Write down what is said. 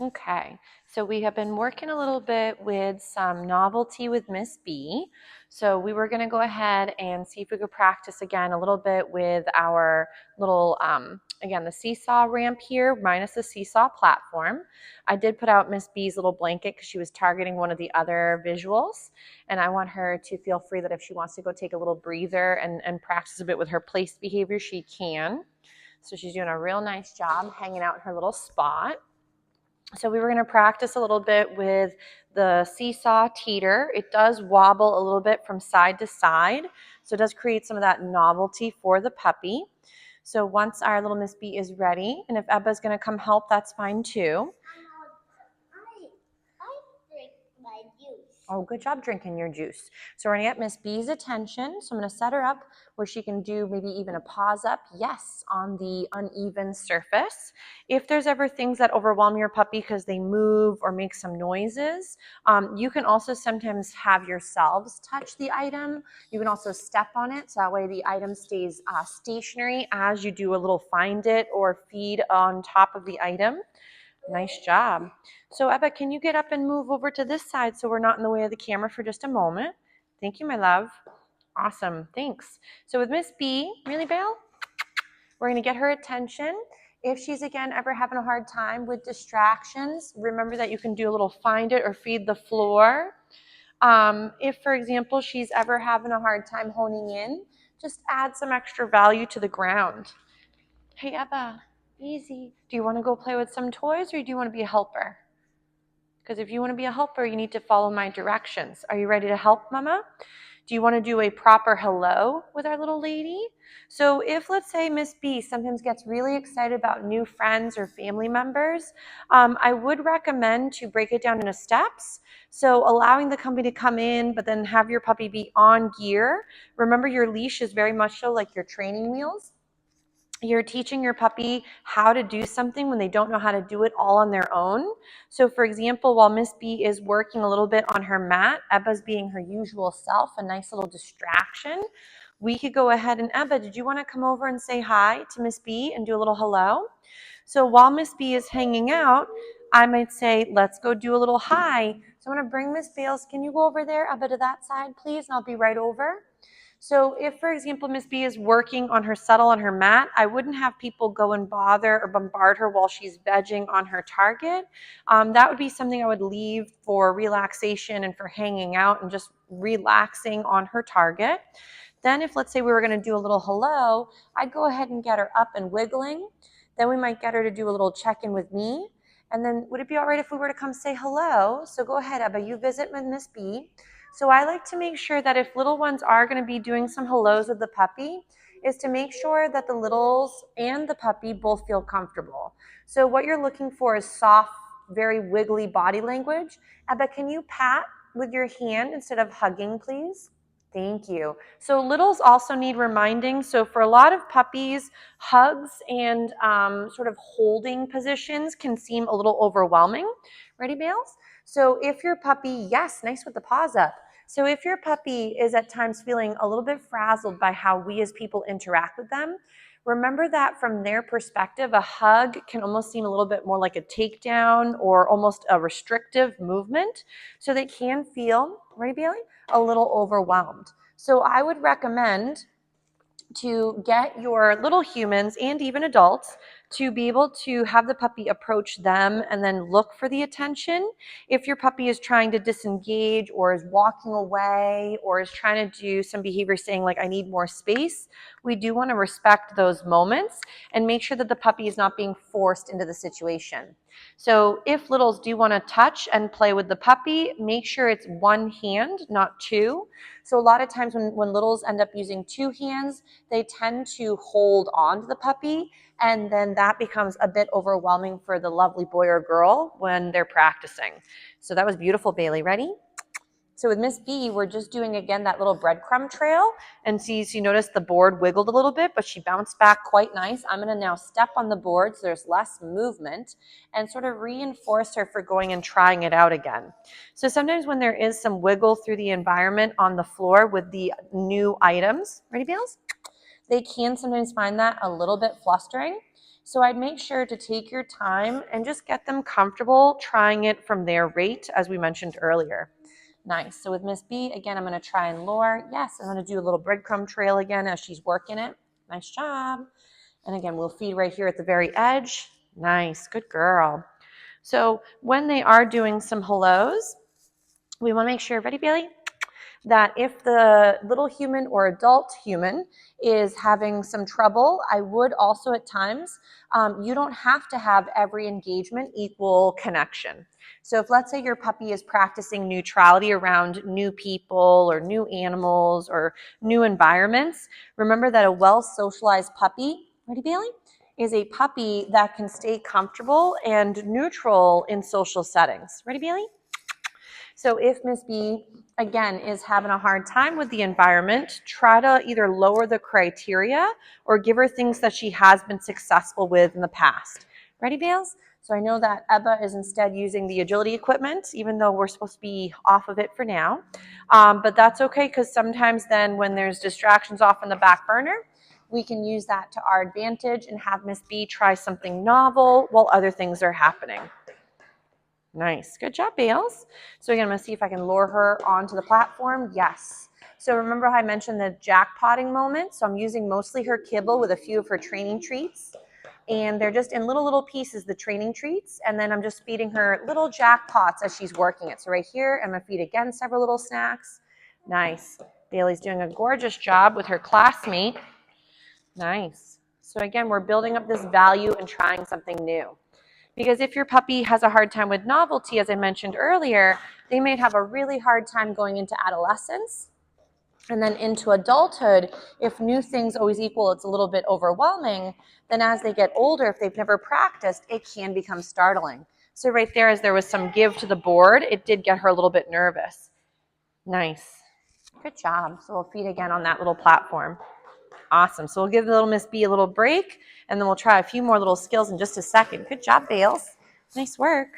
Okay, so we have been working a little bit with some novelty with Miss B. So we were going to go ahead and see if we could practice again a little bit with our little, again, the seesaw ramp here minus the seesaw platform. I did put out Miss B's little blanket because she was targeting one of the other visuals. And I want her to feel free that if she wants to go take a little breather and practice a bit with her placed behavior, she can. So she's doing a real nice job hanging out in her little spot. So we were going to practice a little bit with the seesaw teeter. It does wobble a little bit from side to side, so it does create some of that novelty for the puppy. So once our little Miss B is ready, and if Ebba's going to come help, that's fine too. I drink my juice. Oh, good job drinking your juice. So we're going to get Miss B's attention. So I'm going to set her up where she can do maybe even a paws up, yes, on the uneven surface. If there's ever things that overwhelm your puppy because they move or make some noises, you can also sometimes have yourselves touch the item. You can also step on it, so that way the item stays stationary as you do a little find it or feed on top of the item. Nice job. So Ebba, can you get up and move over to this side so we're not in the way of the camera for just a moment? Thank you, my love. Awesome, thanks. So with Miss B, really, Belle? We're gonna get her attention. If she's, again, ever having a hard time with distractions, remember that you can do a little find it or feed the floor. If, for example, she's ever having a hard time honing in, just add some extra value to the ground. Hey, Ebba. Easy. Do you want to go play with some toys or do you want to be a helper? Because if you want to be a helper, you need to follow my directions. Are you ready to help, Mama? Do you want to do a proper hello with our little lady? So if, let's say, Miss B sometimes gets really excited about new friends or family members, I would recommend to break it down into steps. So allowing the company to come in, but then have your puppy be on gear. Remember, your leash is very much so like your training wheels. You're teaching your puppy how to do something when they don't know how to do it all on their own. So for example, while Miss B is working a little bit on her mat, Ebba's being her usual self, a nice little distraction. We could go ahead and, Ebba, did you want to come over and say hi to Miss B and do a little hello? So while Miss B is hanging out, I might say, let's go do a little hi. So I'm going to bring Miss Bales. Can you go over there, Ebba, to that side, please? And I'll be right over. So if, for example, Miss B is working on her settle on her mat, I wouldn't have people go and bother or bombard her while she's vegging on her target. That would be something I would leave for relaxation and for hanging out and just relaxing on her target. Then if, let's say, we were going to do a little hello, I'd go ahead and get her up and wiggling. Then we might get her to do a little check-in with me. And then would it be all right if we were to come say hello? So go ahead, Ebba, you visit with Miss B. So I like to make sure that if little ones are going to be doing some hellos with the puppy, is to make sure that the littles and the puppy both feel comfortable. So what you're looking for is soft, very wiggly body language. Ebba, can you pat with your hand instead of hugging, please? Thank you. So littles also need reminding. So for a lot of puppies, hugs and sort of holding positions can seem a little overwhelming. Ready, Bales? So if your puppy, yes, nice with the paws up. So if your puppy is at times feeling a little bit frazzled by how we as people interact with them, remember that from their perspective, a hug can almost seem a little bit more like a takedown or almost a restrictive movement. So they can feel, ready, Bailey? A little overwhelmed. So I would recommend to get your little humans and even adults to be able to have the puppy approach them and then look for the attention. If your puppy is trying to disengage or is walking away or is trying to do some behavior saying like, I need more space, we do want to respect those moments and make sure that the puppy is not being forced into the situation. So if littles do want to touch and play with the puppy, make sure it's one hand, not two. So a lot of times when littles end up using two hands, they tend to hold on to the puppy, and then that becomes a bit overwhelming for the lovely boy or girl when they're practicing. So that was beautiful, Bailey. Ready? So with Miss B, we're just doing, again, that little breadcrumb trail. And see, so you notice the board wiggled a little bit, but she bounced back quite nice. I'm going to now step on the board so there's less movement and sort of reinforce her for going and trying it out again. So sometimes when there is some wiggle through the environment on the floor with the new items, ready, Bales? They can sometimes find that a little bit flustering. So I'd make sure to take your time and just get them comfortable trying it from their rate, as we mentioned earlier. Nice. So with Miss B, again, I'm going to try and lure. Yes, I'm going to do a little breadcrumb trail again as she's working it. Nice job. And again, we'll feed right here at the very edge. Nice. Good girl. So when they are doing some hellos, we want to make sure, ready, Bailey? That if the little human or adult human is having some trouble, I would also at times, you don't have to have every engagement equal connection. So if let's say your puppy is practicing neutrality around new people or new animals or new environments, remember that a well-socialized puppy, ready Bailey, is a puppy that can stay comfortable and neutral in social settings. Ready Bailey? So if Miss B, again, is having a hard time with the environment, try to either lower the criteria or give her things that she has been successful with in the past. Ready, Bales? So I know that Ebba is instead using the agility equipment, even though we're supposed to be off of it for now. But that's okay, because sometimes then when there's distractions off in the back burner, we can use that to our advantage and have Miss B try something novel while other things are happening. Nice. Good job, Bales. So again, I'm going to see if I can lure her onto the platform. Yes. So remember how I mentioned the jackpotting moment? So I'm using mostly her kibble with a few of her training treats. And they're just in little pieces, the training treats. And then I'm just feeding her little jackpots as she's working it. So right here, I'm going to feed again several little snacks. Nice. Bailey's doing a gorgeous job with her classmate. Nice. So again, we're building up this value and trying something new. Because if your puppy has a hard time with novelty, as I mentioned earlier, they may have a really hard time going into adolescence and then into adulthood. If new things always equal, it's a little bit overwhelming. Then as they get older, if they've never practiced, it can become startling. So right there, as there was some give to the board, it did get her a little bit nervous. Nice. Good job. So we'll feed again on that little platform. Awesome. So we'll give the little Miss B a little break, and then we'll try a few more little skills in just a second. Good job, Bales. Nice work.